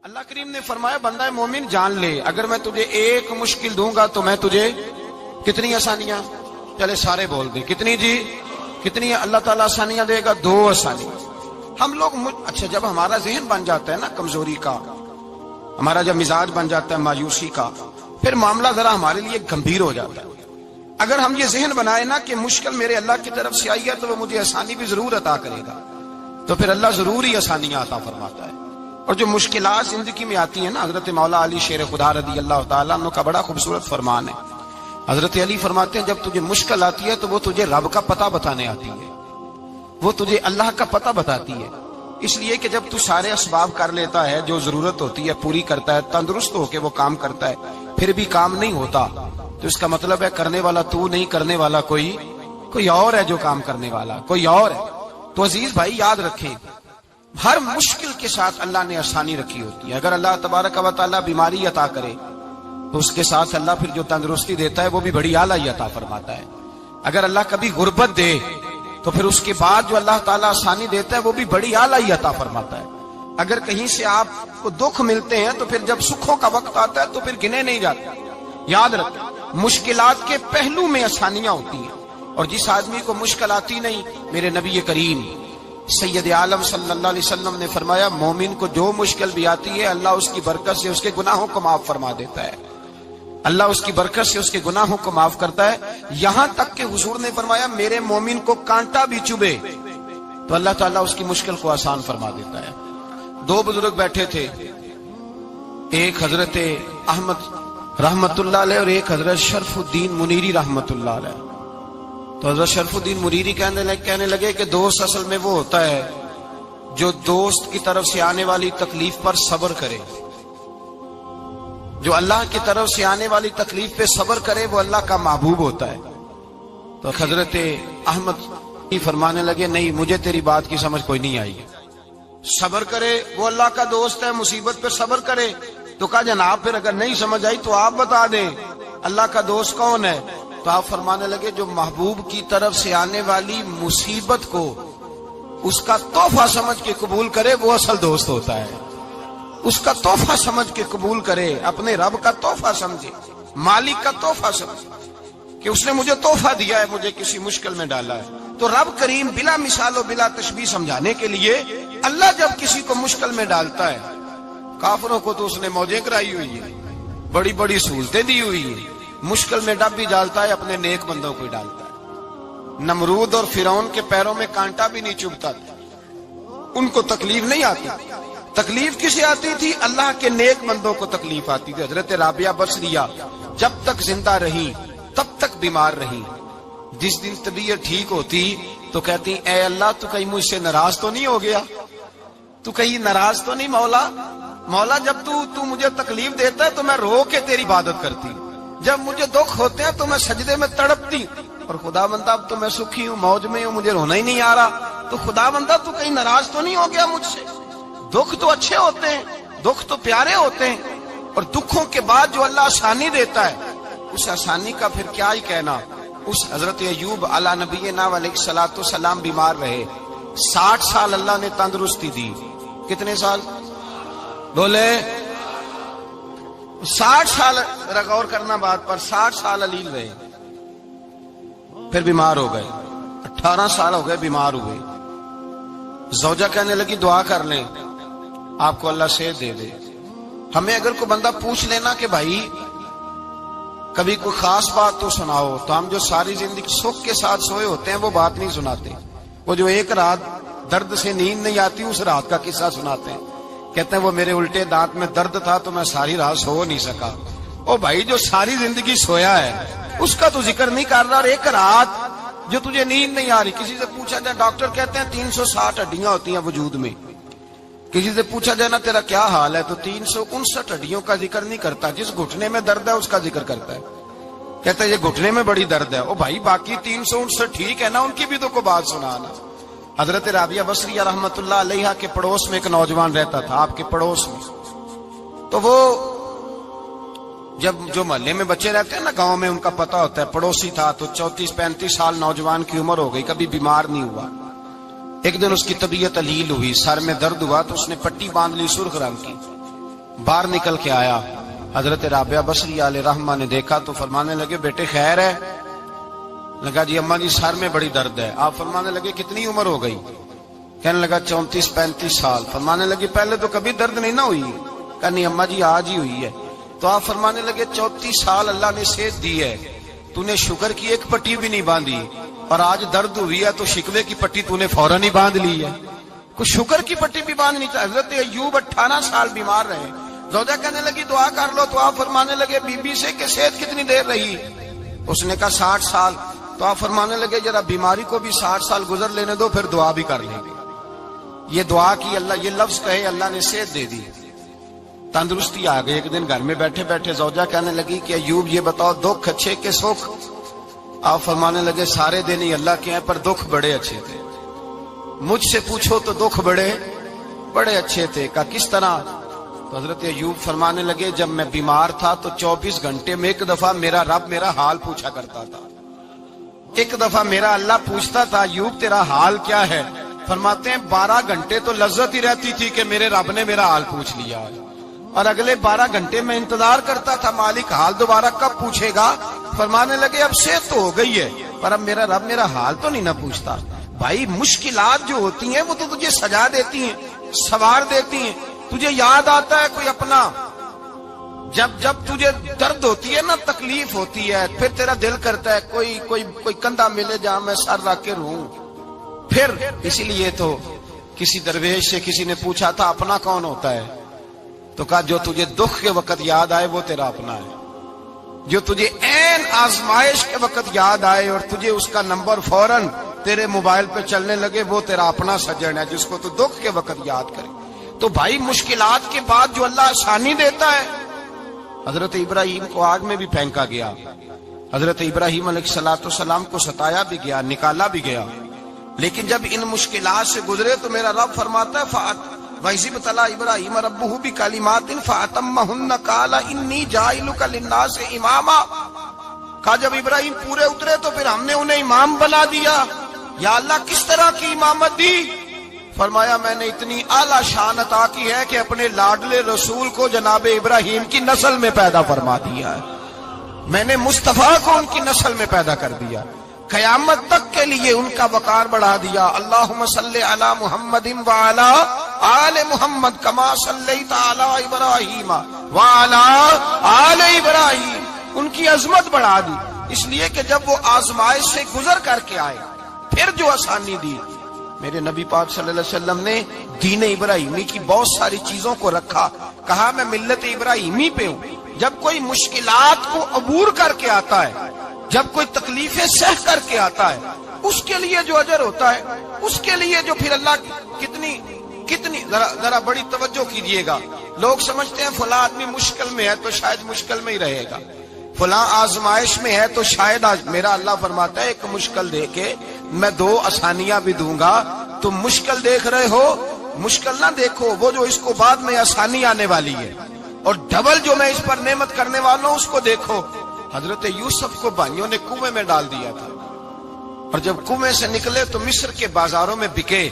اللہ کریم نے فرمایا بندہ مومن جان لے اگر میں تجھے ایک مشکل دوں گا تو میں تجھے کتنی آسانیاں، چلے سارے بول دیں کتنی جی، کتنی اللہ تعالیٰ آسانیاں دے گا؟ 2 آسانی۔ ہم لوگ اچھا جب ہمارا ذہن بن جاتا ہے نا کمزوری کا، ہمارا جب مزاج بن جاتا ہے مایوسی کا، پھر معاملہ ذرا ہمارے لیے گمبھیر ہو جاتا ہے۔ اگر ہم یہ ذہن بنائے نا کہ مشکل میرے اللہ کی طرف سے آئی ہے تو وہ مجھے آسانی بھی ضرور عطا کرے گا، تو پھر اللہ ضرور ہی آسانیاں عطا فرماتا ہے۔ اور جو مشکلات زندگی میں آتی ہیں نا، حضرت مولا علی شیر خدا رضی اللہ تعالیٰ عنہ کا بڑا خوبصورت فرمان ہے۔ حضرت علی فرماتے ہیں جب تجھے مشکل آتی ہے تو وہ تجھے رب کا پتہ بتانے آتی ہے، وہ تجھے اللہ کا پتہ بتاتی ہے، اس لیے کہ جب تو سارے اسباب کر لیتا ہے، جو ضرورت ہوتی ہے پوری کرتا ہے، تندرست ہو کے وہ کام کرتا ہے، پھر بھی کام نہیں ہوتا، تو اس کا مطلب ہے کرنے والا تو نہیں، کرنے والا کوئی اور ہے جو کام کرنے والا کوئی اور ہے۔ تو عزیز بھائی یاد رکھیں، ہر مشکل کے ساتھ اللہ نے آسانی رکھی ہوتی ہے۔ اگر اللہ تبارک و تعالیٰ بیماری عطا کرے تو اس کے ساتھ اللہ پھر جو تندرستی دیتا ہے وہ بھی بڑی اعلیٰ عطا فرماتا ہے۔ اگر اللہ کبھی غربت دے تو پھر اس کے بعد جو اللہ تعالیٰ آسانی دیتا ہے وہ بھی بڑی اعلیٰ عطا فرماتا ہے۔ اگر کہیں سے آپ کو دکھ ملتے ہیں تو پھر جب سکھوں کا وقت آتا ہے تو پھر گنے نہیں جاتے۔ یاد رکھیں مشکلات کے پہلو میں آسانیاں ہوتی ہیں، اور جس آدمی کو مشکل آتی نہیں، میرے نبی کریم سید عالم صلی اللہ علیہ وسلم نے فرمایا مومن کو جو مشکل بھی آتی ہے اللہ اس کی برکت سے اس کے گناہوں کو معاف فرما دیتا ہے، اللہ اس کی برکت سے اس کے گناہوں کو معاف کرتا ہے، یہاں تک کہ حضور نے فرمایا میرے مومن کو کانٹا بھی چبھے تو اللہ تعالیٰ اس کی مشکل کو آسان فرما دیتا ہے۔ 2 بزرگ بیٹھے تھے، ایک حضرت احمد رحمت اللہ علیہ اور ایک حضرت شرف الدین منیری رحمت اللہ علیہ۔ تو حضرت شرف الدین منیری کہنے لگے کہ دوست اصل میں وہ ہوتا ہے جو دوست کی طرف سے آنے والی تکلیف پر صبر کرے، جو اللہ کی طرف سے آنے والی تکلیف پہ صبر کرے وہ اللہ کا محبوب ہوتا ہے۔ تو حضرت احمد فرمانے لگے نہیں مجھے تیری بات کی سمجھ کوئی نہیں آئی، صبر کرے وہ اللہ کا دوست ہے، مصیبت پہ صبر کرے۔ تو کہا جناب پھر اگر نہیں سمجھ آئی تو آپ بتا دیں اللہ کا دوست کون ہے؟ تو آپ فرمانے لگے جو محبوب کی طرف سے آنے والی مصیبت کو اس کا تحفہ سمجھ کے قبول کرے وہ اصل دوست ہوتا ہے، اس کا تحفہ سمجھ کے قبول کرے، اپنے رب کا تحفہ سمجھے، مالک کا تحفہ سمجھے کہ اس نے مجھے تحفہ دیا ہے، مجھے کسی مشکل میں ڈالا ہے۔ تو رب کریم بلا مثال و بلا تشبیہ سمجھانے کے لیے اللہ جب کسی کو مشکل میں ڈالتا ہے، کافروں کو تو اس نے موجیں کرائی ہوئی ہے، بڑی بڑی سہولتیں دی ہوئی ہیں، مشکل میں ڈب بھی ڈالتا ہے اپنے نیک بندوں کو ہی ڈالتا ہے۔ نمرود اور فرعون کے پیروں میں کانٹا بھی نہیں چبھتا تھا، ان کو تکلیف نہیں آتی، تکلیف کسے آتی تھی؟ اللہ کے نیک بندوں کو تکلیف آتی تھی۔ حضرت رابعہ بصریہ جب تک زندہ رہی تب تک بیمار رہی، جس دن طبیعت ٹھیک ہوتی تو کہتی اے اللہ تو کہیں مجھ سے ناراض تو نہیں ہو گیا، تو کہیں ناراض تو نہیں مولا جب تو مجھے تکلیف دیتا ہے تو میں رو کے تیری عبادت کرتی، جب مجھے دکھ ہوتے ہیں تو میں سجدے میں تڑپتی، اور خدا بندہ اب تو میں سکھی ہوں، موج میں ہوں، مجھے رونا ہی نہیں آ رہا، تو خدا بندہ تو کہیں ناراض تو نہیں ہو گیا مجھ سے؟ دکھ تو اچھے ہوتے ہیں، دکھ تو پیارے ہوتے ہیں، اور دکھوں کے بعد جو اللہ آسانی دیتا ہے اس آسانی کا پھر کیا ہی کہنا۔ اس حضرت ایوب علی نبینا علیہ الصلوۃ والسلام بیمار رہے، 60 سال اللہ نے تندرستی دی۔ کتنے سال بولے؟ 60 سال، غور کرنا بات پر، 60 سال علیل رہے، پھر بیمار ہو گئے، 18 سال ہو گئے بیمار ہوئے۔ زوجہ کہنے لگی دعا کر لیں آپ کو اللہ صحت دے دے۔ ہمیں اگر کوئی بندہ پوچھ لینا کہ بھائی کبھی کوئی خاص بات تو سناؤ، تو ہم جو ساری زندگی سکھ کے ساتھ سوئے ہوتے ہیں وہ بات نہیں سناتے، وہ جو ایک رات درد سے نیند نہیں آتی اس رات کا قصہ سناتے ہیں، کہتے ہیں وہ میرے الٹے دانت میں درد تھا تو میں ساری رات سو نہیں سکا۔ او بھائی جو ساری زندگی سویا ہے اس کا تو ذکر نہیں کر رہا، اور ایک رات جو تجھے نیند نہیں آ رہی، کسی سے پوچھا جائے، ڈاکٹر کہتے ہیں 360 ہڈیاں ہوتی ہیں وجود میں، کسی سے پوچھا جائے نا تیرا کیا حال ہے تو 359 ہڈیوں کا ذکر نہیں کرتا، جس گھٹنے میں درد ہے اس کا ذکر کرتا ہے، کہتا ہے یہ گھٹنے میں بڑی درد ہے۔ او بھائی باقی 359 ٹھیک ہے نا، ان کی بھی تو کوئی بات سنانا۔ حضرت رابعہ بصریہ رحمت اللہ علیہ کے پڑوس میں ایک نوجوان رہتا تھا، آپ کے پڑوس میں، تو وہ جب جو محلے میں بچے رہتے ہیں نا گاؤں میں ان کا پتہ ہوتا ہے، پڑوسی تھا تو 34-35 سال نوجوان کی عمر ہو گئی، کبھی بیمار نہیں ہوا۔ ایک دن اس کی طبیعت علیل ہوئی، سر میں درد ہوا تو اس نے پٹی باندھ لی سرخ رنگ کی، باہر نکل کے آیا، حضرت رابعہ بصری علیہ رحمہ نے دیکھا تو فرمانے لگے بیٹے خیر ہے؟ لگا جی اماں جی سر میں بڑی درد ہے۔ آپ فرمانے لگے کتنی عمر ہو گئی؟ کہنے لگا 34-35 سال۔ فرمانے لگے پہلے تو کبھی درد نہیں نہ ہوئی؟ کہنی اماں جی آج ہی ہوئی ہے۔ تو آپ فرمانے لگے 34 سال اللہ نے صحت دی ہے، تو نے شکر کی ایک پٹی بھی نہیں باندھی، اور آج درد ہوئی ہے تو شکوے کی پٹی تو نے فوراً ہی باندھ لی ہے، کوئی شکر کی پٹی بھی باندھنی چاہیے۔ حضرت ایوب 18 سال بیمار رہے، زوجہ کہنے لگی دعا کر لو، تو آپ فرمانے لگے بی بی سے کہ صحت کتنی دیر رہی؟ اس نے کہا 60 سال۔ تو آپ فرمانے لگے ذرا بیماری کو بھی 60 سال گزر لینے دو، پھر دعا بھی کر لیں گے۔ یہ دعا کی، اللہ یہ لفظ کہے اللہ نے صحت دے دی، تندرستی آ گئی۔ ایک دن گھر میں بیٹھے بیٹھے زوجہ کہنے لگی کہ ایوب یہ بتاؤ دکھ اچھے کہ سکھ؟ آپ فرمانے لگے سارے دن ہی اللہ کے ہیں، پر دکھ بڑے اچھے تھے۔ مجھ سے پوچھو تو دکھ بڑے اچھے تھے۔ کہا کس طرح؟ تو حضرت ایوب فرمانے لگے جب میں بیمار تھا تو 24 گھنٹے میں ایک دفعہ میرا رب میرا حال پوچھا کرتا تھا، ایک دفعہ میرا اللہ پوچھتا تھا ایوب تیرا حال کیا ہے؟ فرماتے ہیں 12 گھنٹے تو لذت ہی رہتی تھی کہ میرے رب نے میرا حال پوچھ لیا، اور اگلے 12 گھنٹے میں انتظار کرتا تھا مالک حال دوبارہ کب پوچھے گا۔ فرمانے لگے اب صحت تو ہو گئی ہے، پر اب میرا رب میرا حال تو نہیں نہ پوچھتا۔ بھائی مشکلات جو ہوتی ہیں وہ تو تجھے سجا دیتی ہیں، سوار دیتی ہیں، تجھے یاد آتا ہے کوئی اپنا۔ جب تجھے درد ہوتی ہے نا، تکلیف ہوتی ہے، پھر تیرا دل کرتا ہے کوئی کندھا ملے جہاں میں سر رکھ کے رہوں۔ پھر اسی لیے تو کسی درویش سے کسی نے پوچھا تھا اپنا کون ہوتا ہے؟ تو کہا جو تجھے دکھ کے وقت یاد آئے وہ تیرا اپنا ہے، جو تجھے عین آزمائش کے وقت یاد آئے اور تجھے اس کا نمبر فوراً تیرے موبائل پہ چلنے لگے وہ تیرا اپنا سجن ہے، جس کو تو دکھ کے وقت یاد کرے۔ تو بھائی مشکلات کے بعد جو اللہ آسانی دیتا ہے، حضرت ابراہیم کو آگ میں بھی پھینکا گیا، حضرت ابراہیم علیہ السلام کو ستایا بھی گیا، نکالا بھی گیا، لیکن جب ان مشکلات سے گزرے تو میرا رب فرماتا ہے وَإِذِ ابْتَلَىٰ إِبْرَاهِيمَ رَبُّهُ بِكَلِمَاتٍ فَأَتَمَّهُنَّ قَالَ إِنِّي جَاعِلُكَ لِلنَّاسِ إِمَامًا۔ کہا جب ابراہیم پورے اترے تو پھر ہم نے انہیں امام بنا دیا۔ یا اللہ کس طرح کی امامت دی؟ فرمایا میں نے اتنی اعلیٰ شان عطا کی ہے کہ اپنے لاڈلے رسول کو جناب ابراہیم کی نسل میں پیدا فرما دیا ہے، میں نے مصطفیٰ کو ان کی نسل میں پیدا کر دیا، قیامت تک کے لیے ان کا وقار بڑھا دیا۔ اللہم صلی علی محمد وعلی آل محمد کما صلیت علی ابراہیم وعلی آل ابراہیم، ان کی عظمت بڑھا دی، اس لیے کہ جب وہ آزمائش سے گزر کر کے آئے پھر جو آسانی دی۔ میرے نبی پاک صلی اللہ علیہ وسلم نے دین ابراہیمی کی بہت ساری چیزوں کو رکھا، کہا میں ملت ابراہیمی پہ ہوں۔ جب کوئی مشکلات کو عبور کر کے آتا ہے، جب کوئی تکلیفیں سہ کر کے آتا ہے، اس کے لیے جو اجر ہوتا ہے، اس کے لیے جو پھر اللہ کتنی ذرا بڑی توجہ کیجئے گا۔ لوگ سمجھتے ہیں فلاں آدمی مشکل میں ہے تو شاید مشکل میں ہی رہے گا، فلاں آزمائش میں ہے تو شاید میرا اللہ فرماتا ہے ایک مشکل دے کے میں 2 آسانیاں بھی دوں گا۔ تم مشکل دیکھ رہے ہو، مشکل نہ دیکھو، وہ جو اس کو بعد میں آسانی آنے والی ہے، اور ڈبل جو میں اس پر نعمت کرنے والا ہوں اس کو دیکھو۔ حضرت یوسف کو بھائیوں نے کنویں میں ڈال دیا تھا، اور جب کنویں سے نکلے تو مصر کے بازاروں میں بکے،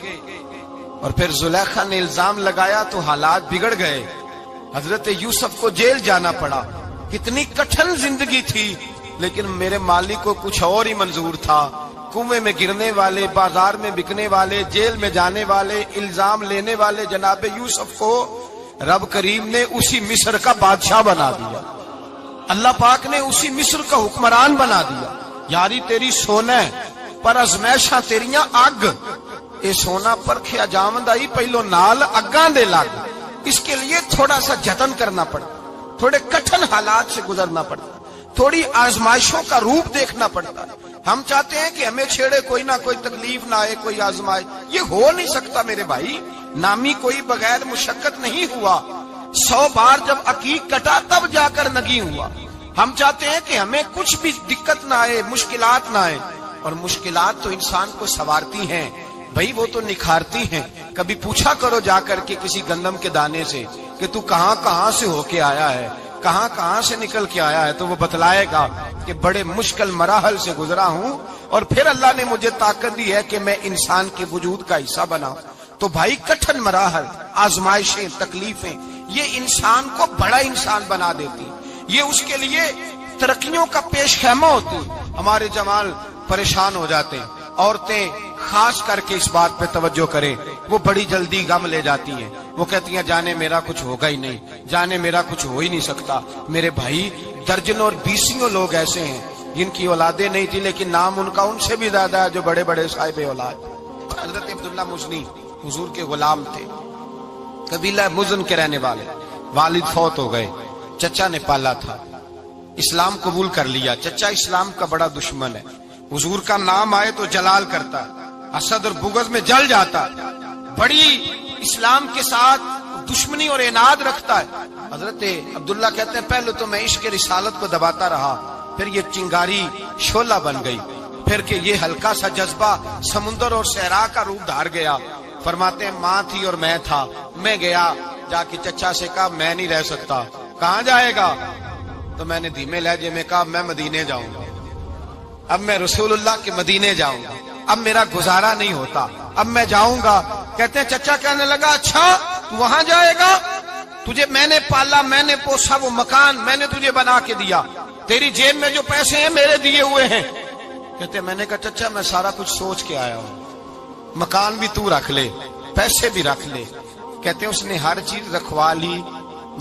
اور پھر زلیخا نے الزام لگایا تو حالات بگڑ گئے، حضرت یوسف کو جیل جانا پڑا۔ کتنی کٹھن زندگی تھی، لیکن میرے مالک کو کچھ اور ہی منظور تھا۔ کنویں میں گرنے والے، بازار میں بکنے والے، جیل میں جانے والے، الزام لینے والے جناب یوسف کو رب کریم نے اسی مصر کا بادشاہ بنا دیا، اللہ پاک نے اسی مصر کا حکمران بنا دیا۔ یاری تیری سونا ہے پر ازمیشاں تیریاں اگ، اے سونا پرکھیا جاوندائی پہلو نال اگاں دے لگ، اس کے لیے تھوڑا سا جتن کرنا پڑتا، تھوڑے کٹھن حالات سے گزرنا پڑتا، تھوڑی آزمائشوں کا روپ دیکھنا پڑتا ہے۔ ہم چاہتے ہیں کہ ہمیں چھیڑے کوئی نہ کوئی تکلیف نہ آئے، کوئی آزمائش، یہ ہو نہیں سکتا میرے بھائی۔ نامی کوئی بغیر مشقت نہیں ہوا، 100 بار جب عقیق کٹا تب جا کر نگی ہوا۔ ہم چاہتے ہیں کہ ہمیں کچھ بھی دقت نہ آئے، مشکلات نہ آئے، اور مشکلات تو انسان کو سنوارتی ہیں بھائی، وہ تو نکھارتی ہیں۔ کبھی پوچھا کرو جا کر کے کسی گندم کے دانے سے کہ تو کہاں سے ہو کے آیا ہے، کہاں سے نکل کے آیا ہے، تو وہ بتلائے گا کہ بڑے مشکل مراحل سے گزرا ہوں، اور پھر اللہ نے مجھے طاقت دی ہے کہ میں انسان کے وجود کا حصہ بنا۔ تو بھائی کٹھن مراحل، آزمائشیں، تکلیفیں، یہ انسان کو بڑا انسان بنا دیتی، یہ اس کے لیے ترقیوں کا پیش خیمہ ہوتی۔ ہمارے جوان پریشان ہو جاتے ہیں، عورتیں خاص کر کے اس بات پہ توجہ کریں، وہ بڑی جلدی غم لے جاتی ہیں، وہ کہتی ہیں جانے میرا کچھ ہوگا ہی نہیں، جانے میرا کچھ ہو ہی نہیں سکتا۔ میرے بھائی درجنوں اور بیسیوں لوگ ایسے ہیں جن کی اولادیں نہیں تھی لیکن نام ان کا ان سے بھی زیادہ ہے جو بڑے بڑے صاحب اولاد۔ حضرت عبداللہ مزنی حضور کے غلام تھے، قبیلہ مزن کے رہنے والے، والد فوت ہو گئے، چچا نے پالا تھا، اسلام قبول کر لیا۔ چچا اسلام کا بڑا دشمن ہے، حضور کا نام آئے تو جلال کرتا، حسد اور بغض میں جل جاتا، بڑی اسلام کے ساتھ دشمنی اور عناد رکھتا ہے۔ حضرت عبداللہ کہتے ہیں پہلے تو میں عشق رسالت کو دباتا رہا، پھر یہ چنگاری شعلہ بن گئی، پھر کہ یہ ہلکا سا جذبہ سمندر اور صحرا کا روپ دھار گیا۔ فرماتے ہیں ماں تھی اور میں تھا، میں گیا جا کے چچا سے کہا میں نہیں رہ سکتا۔ کہاں جائے گا؟ تو میں نے دھیمے لہجے میں کہا میں مدینے جاؤں گا، اب میں رسول اللہ کے مدینے جاؤں گا، اب میرا گزارا نہیں ہوتا، اب میں جاؤں گا۔ کہتے ہیں چچا کہنے لگا اچھا وہاں جائے گا؟ تجھے میں نے پالا، میں نے پوسا، وہ مکان میں نے تجھے بنا کے دیا، تیری جیب میں جو پیسے ہیں میرے دیے ہوئے ہیں۔ کہتے ہیں میں نے کہا چچا میں سارا کچھ سوچ کے آیا ہوں، مکان بھی تو رکھ لے، پیسے بھی رکھ لے۔ کہتے ہیں اس نے ہر چیز رکھوا لی۔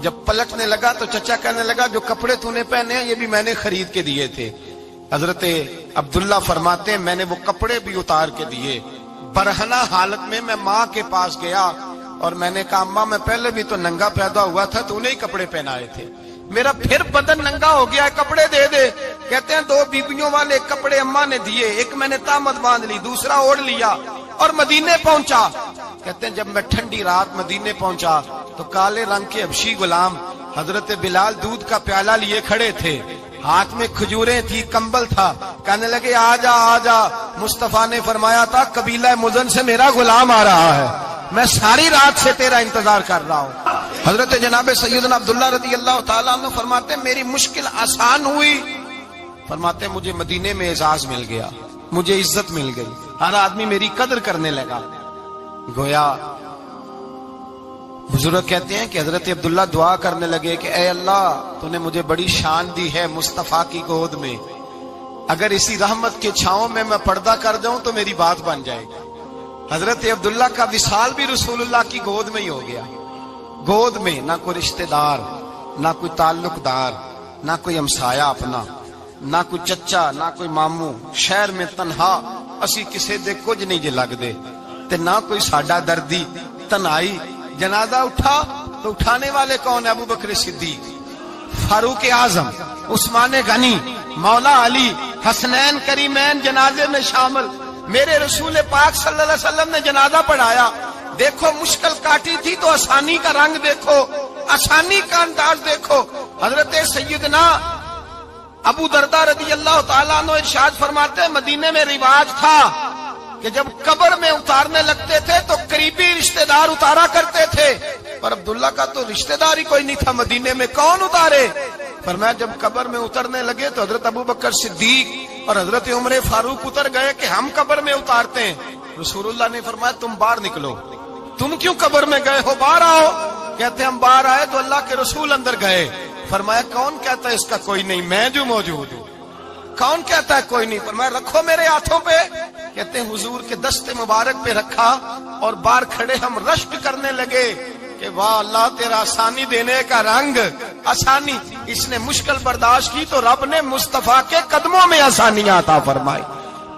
جب پلٹنے لگا تو چچا کہنے لگا جو کپڑے تو نے پہنے ہیں یہ بھی میں نے خرید کے دیے تھے۔ حضرت عبداللہ فرماتے ہیں میں نے وہ کپڑے بھی اتار کے دیے، برہنہ حالت میں ماں کے پاس گیا اور میں نے کہا اماں میں پہلے بھی تو ننگا پیدا ہوا تھا، تو نے ہی کپڑے پہنائے تھے، میرا پھر بدن ننگا ہو گیا ہے، کپڑے دے دے۔ کہتے ہیں 2 بیبیوں والے کپڑے اماں نے دیے، ایک میں نے تامت باندھ لی، دوسرا اوڑھ لیا اور مدینے پہنچا۔ کہتے ہیں جب میں ٹھنڈی رات مدینے پہنچا تو کالے رنگ کے حبشی غلام حضرت بلال دودھ کا پیالہ لیے کھڑے تھے، ہاتھ میں کھجوریں تھی، کمبل تھا، کہنے لگے آ جا آ جا، مصطفیٰ نے فرمایا تھا قبیلہ مزن سے میرا غلام آ رہا ہے، میں ساری رات سے تیرا انتظار کر رہا ہوں۔ حضرت جناب سیدنا عبداللہ رضی اللہ تعالیٰ عنہ فرماتے ہیں میری مشکل آسان ہوئی، فرماتے ہیں مجھے مدینے میں اعزاز مل گیا، مجھے عزت مل گئی، ہر آدمی میری قدر کرنے لگا۔ گویا بزرگ کہتے ہیں کہ حضرت عبداللہ دعا کرنے لگے کہ اے اللہ تو نے مجھے بڑی شان دی ہے مصطفیٰ کی گود میں، اگر اسی رحمت کے چھاؤں میں پردہ کر جاؤں تو میری بات بن جائے گی۔ حضرت عبداللہ کا وصال بھی رسول اللہ کی گود میں ہی ہو گیا، گود میں نہ کوئی رشتہ دار، نہ کوئی تعلق دار، نہ کوئی ہمسایا اپنا، نہ کوئی چچا، نہ کوئی ماموں، شہر میں تنہا اسی کسے دے کچھ نہیں جے لگ دے تے نہ کوئی ساڈا دردی، تنہائی۔ جنازہ اٹھا تو اٹھانے والے کون ہیں؟ ابو بکر صدیق، فاروق اعظم، عثمان غنی، مولا علی، حسنین کریمین جنازے میں شامل۔ میرے رسول پاک صلی اللہ علیہ وسلم نے جنازہ پڑھایا، دیکھو مشکل کاٹی تھی تو آسانی کا رنگ دیکھو، آسانی کا انداز دیکھو۔ حضرت سیدنا ابو دردہ رضی اللہ تعالیٰ عنہ ارشاد فرماتے ہیں مدینے میں رواج تھا کہ جب قبر میں اتارنے لگتے تھے تو قریبی رشتہ دار اتارا کرتے تھے، پر عبداللہ کا تو رشتہ دار ہی کوئی نہیں تھا مدینے میں، کون اتارے؟ فرمایا جب قبر میں اترنے لگے تو حضرت ابو بکر صدیق اور حضرت عمر فاروق اتر گئے کہ ہم قبر میں اتارتے ہیں۔ رسول اللہ نے فرمایا تم باہر نکلو، تم کیوں قبر میں گئے ہو، باہر آؤ۔ کہتے ہم باہر آئے تو اللہ کے رسول اندر گئے، فرمایا کون کہتا ہے اس کا کوئی نہیں، میں جو موجود ہوں، کون کہتا ہے کوئی نہیں؟ فرمایا رکھو میرے ہاتھوں پہ۔ کہتے ہیں حضور کے دست مبارک پہ رکھا اور باہر کھڑے ہم رشک کرنے لگے کہ واہ اللہ تیرا آسانی دینے کا رنگ، آسانی۔ اس نے مشکل برداشت کی تو رب نے مصطفیٰ کے قدموں میں آسانیاں عطا فرمائی،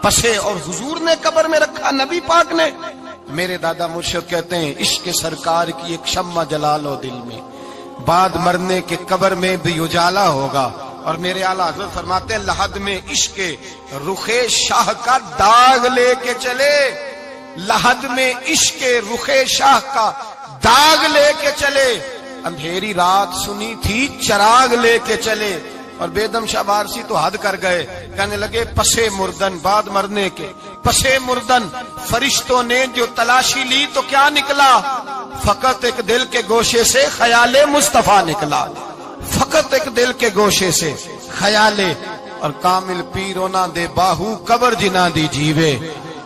پسے اور حضور نے قبر میں رکھا، نبی پاک نے۔ میرے دادا مرشد کہتے ہیں عشق سرکار کی ایک شمع جلا لو دل میں، بعد مرنے کے قبر میں بھی اجالا ہوگا۔ اور میرے اعلیٰ حضرت فرماتے ہیں لحد میں عشق رخ شاہ کا داغ لے کے چلے، لحد میں عشق رخ شاہ کا داغ لے کے چلے، اندھیری رات سنی تھی چراغ لے کے چلے۔ اور بیدم شاہ بارسی تو حد کر گئے، کہنے لگے پسے مردن، بعد مرنے کے پسے مردن فرشتوں نے جو تلاشی لی تو کیا نکلا؟ فقط ایک دل کے گوشے سے خیال مصطفیٰ نکلا، فقط ایک دل کے گوشے سے خیال۔ اور کامل پیرو نہ دے باہو قبر جنا دی جیوے۔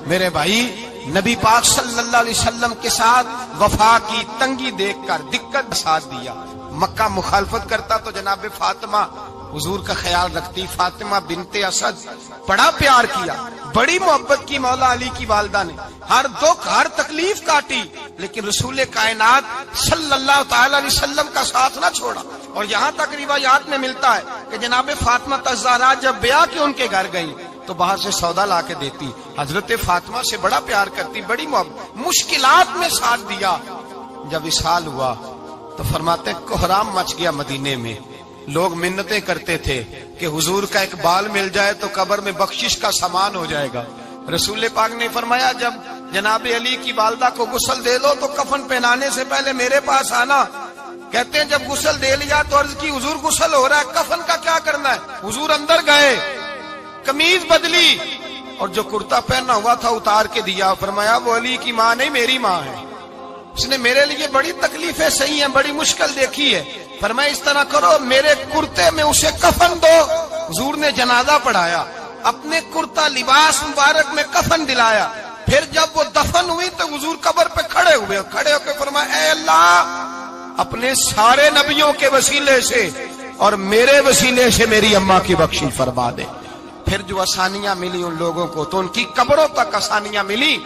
میرے بھائی نبی پاک صلی اللہ علیہ وسلم کے ساتھ وفا کی تنگی دیکھ کر دقت ساتھ دیا. مکہ مخالفت کرتا تو جناب فاطمہ حضور کا خیال رکھتی. فاطمہ بنت اسد بڑا پیار کیا, بڑی محبت کی مولا علی کی والدہ نے, ہر دکھ ہر تکلیف کاٹی, لیکن رسول کائنات صلی اللہ تعالی علیہ وسلم کا ساتھ نہ چھوڑا. اور یہاں تک روایات میں ملتا ہے کہ جناب فاطمہ الزہرا جب بیاہ کے ان کے گھر گئی تو باہر سے سودا لا کے دیتی. حضرت فاطمہ سے بڑا پیار کرتی, بڑی محبت, مشکلات میں ساتھ دیا. جب وصال ہوا تو فرماتے کوہرام مچ گیا مدینے میں. لوگ منتیں کرتے تھے کہ حضور کا ایک بال مل جائے تو قبر میں بخشش کا سامان ہو جائے گا. رسول پاک نے فرمایا جب جناب علی کی والدہ کو غسل دے لو تو کفن پہنانے سے پہلے میرے پاس آنا. کہتے ہیں جب غسل دے لیا تو عرض کی حضور غسل ہو رہا ہے, کفن کا کیا کرنا ہے؟ حضور اندر گئے, قمیض بدلی اور جو کرتا پہنا ہوا تھا اتار کے دیا. فرمایا وہ علی کی ماں نہیں میری ماں ہے, اس نے میرے لیے بڑی تکلیفیں سہی ہیں, بڑی مشکل دیکھی ہے. فرمایا اس طرح کرو میرے کرتے میں اسے کفن دو. حضور نے جنازہ پڑھایا, اپنے کرتا لباس مبارک میں کفن دلایا. پھر جب وہ دفن ہوئی تو حضور قبر پہ کھڑے ہوئے, کھڑے ہو کے فرمایا اے اللہ اپنے سارے نبیوں کے وسیلے سے اور میرے وسیلے سے میری اماں کی بخشش فرما دے. پھر جو آسانیاں ملی ان لوگوں کو تو ان کی قبروں تک آسانیاں ملی,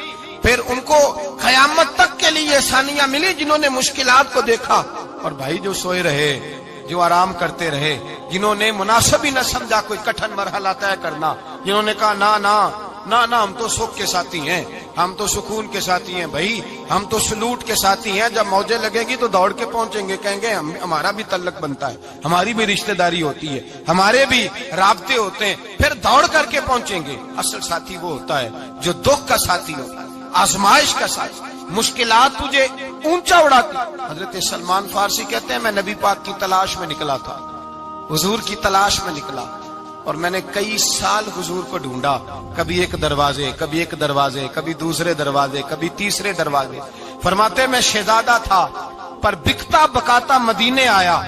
پھر ان کو قیامت تک کے لیے آسانیاں ملی جنہوں نے مشکلات کو دیکھا. اور بھائی جو سوئے رہے, جو آرام کرتے رہے, جنہوں نے مناسب ہی نہ سمجھا کوئی کٹھن مرحلہ طے کرنا, جنہوں نے کہا نا نا نا نا ہم تو سکھ کے ساتھی ہیں, ہم تو سکون کے ساتھی ہیں, بھائی ہم تو سلوٹ کے ساتھی ہیں, جب موجیں لگے گی تو دوڑ کے پہنچیں گے, کہیں گے ہمارا بھی تعلق بنتا ہے, ہماری بھی رشتہ داری ہوتی ہے, ہمارے بھی رابطے ہوتے ہیں, پھر دوڑ کر کے پہنچیں گے. اصل ساتھی وہ ہوتا ہے جو دکھ کا ساتھی ہوتا ہے, آزمائش کا ساتھی, مشکلات تجھے اونچا اڑاتی. حضرت سلمان فارسی کہتے ہیں میں نبی پاک کی تلاش میں نکلا تھا, حضور کی تلاش میں نکلا, اور میں نے کئی سال حضور کو ڈھونڈا, کبھی ایک دروازے, کبھی ایک دروازے, کبھی دوسرے دروازے, کبھی تیسرے دروازے. فرماتے میں شہزادہ تھا پر بکتا بکاتا مدینے آیا,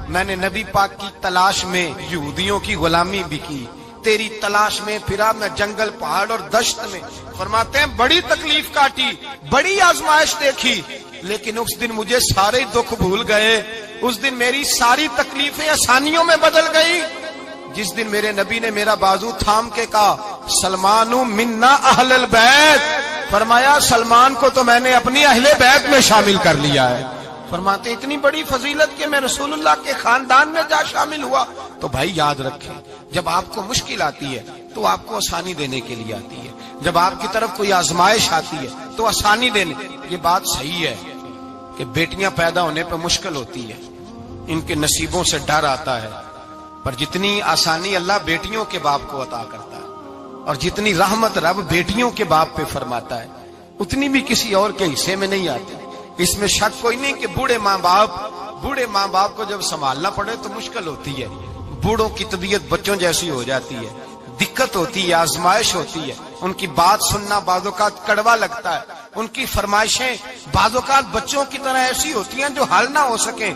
میں نے نبی پاک کی تلاش میں یہودیوں کی غلامی بھی کی, تیری تلاش میں پھرا میں جنگل پہاڑ اور دشت میں. فرماتے ہیں بڑی تکلیف کاٹی, بڑی آزمائش دیکھی, لیکن اس دن مجھے سارے دکھ بھول گئے, اس دن میری ساری تکلیفیں آسانیوں میں بدل گئی جس دن میرے نبی نے میرا بازو تھام کے کہا سلمان منا اہل البیت. فرمایا سلمان کو تو میں نے اپنی اہل بیت میں شامل کر لیا ہے. فرماتے اتنی بڑی فضیلت کہ میں رسول اللہ کے خاندان میں جا شامل ہوا. تو بھائی یاد رکھیں جب آپ کو مشکل آتی ہے تو آپ کو آسانی دینے کے لیے آتی ہے, جب آپ کی طرف کوئی آزمائش آتی ہے تو آسانی دینے. یہ بات صحیح ہے کہ بیٹیاں پیدا ہونے پہ مشکل ہوتی ہے, ان کے نصیبوں سے ڈر آتا ہے, پر جتنی آسانی اللہ بیٹیوں کے باپ کو عطا کرتا ہے اور جتنی رحمت رب بیٹیوں کے باپ پہ فرماتا ہے اتنی بھی کسی اور کے حصے میں نہیں آتی. اس میں شک کوئی نہیں کہ بوڑھے ماں باپ کو جب سنبھالنا پڑے تو مشکل ہوتی ہے. بوڑھوں کی طبیعت بچوں جیسی ہو جاتی ہے, دقت ہوتی ہے, آزمائش ہوتی ہے, ان کی بات سننا بعض اوقات کڑوا لگتا ہے, ان کی فرمائشیں بعض اوقات بچوں کی طرح ایسی ہوتی ہیں جو حل نہ ہو سکیں.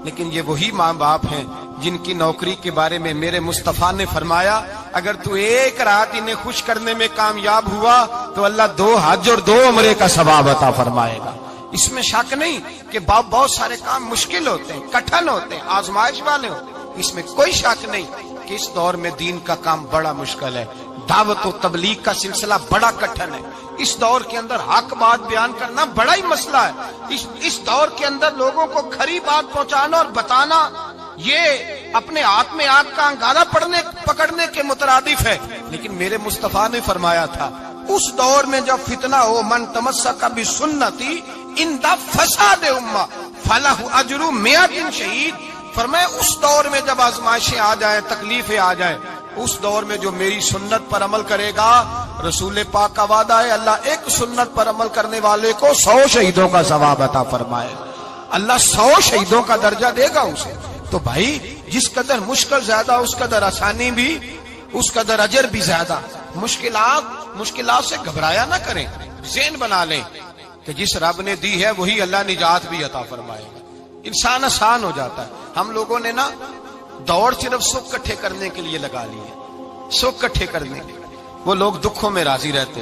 لیکن یہ وہی ماں باپ ہیں جن کی نوکری کے بارے میں میرے مصطفیٰ نے فرمایا اگر تو ایک رات انہیں خوش کرنے میں کامیاب ہوا تو اللہ 2 حج اور 2 عمرے کا ثواب عطا فرمائے گا. اس میں شک نہیں کہ بہت سارے کام مشکل ہوتے ہیں, کٹھن ہوتے ہیں, آزمائش والے ہوتے ہیں. اس میں کوئی شک نہیں کہ اس دور میں دین کا کام بڑا مشکل ہے, دعوت و تبلیغ کا سلسلہ بڑا کٹھن ہے. اس دور کے اندر حق بات بیان کرنا بڑا ہی مسئلہ ہے. اس دور کے اندر لوگوں کو کھری بات پہنچانا اور بتانا یہ اپنے ہاتھ میں آگ کا انگارہ پکڑنے کے مترادف ہے. لیکن میرے مصطفیٰ نے فرمایا تھا اس دور میں جب فتنہ ہو من تمسک بسنتی ان دا فساد امہ فلہ اجر 100 شہید. فرمایا اس دور میں جب آزمائشیں آ جائیں, تکلیفیں آ جائیں, اس دور میں جو میری سنت پر عمل کرے گا, رسول پاک کا وعدہ ہے اللہ ایک سنت پر عمل کرنے والے کو 100 شہیدوں کا ثواب عطا فرمائے. اللہ 100 شہیدوں کا درجہ دے گا اسے. تو بھائی جس قدر مشکل زیادہ اس قدر آسانی بھی, اس قدر اجر بھی زیادہ. مشکلات سے گھبرایا نہ کریں, ذہن بنا لیں کہ جس رب نے دی ہے وہی اللہ نجات بھی عطا فرمائے گا. انسان آسان ہو جاتا ہے. ہم لوگوں نے نا دوڑ صرف سکھ کٹھے کرنے کے لیے لگا لی ہے, سکھ کٹھے کرنے کے. وہ لوگ دکھوں میں راضی رہتے,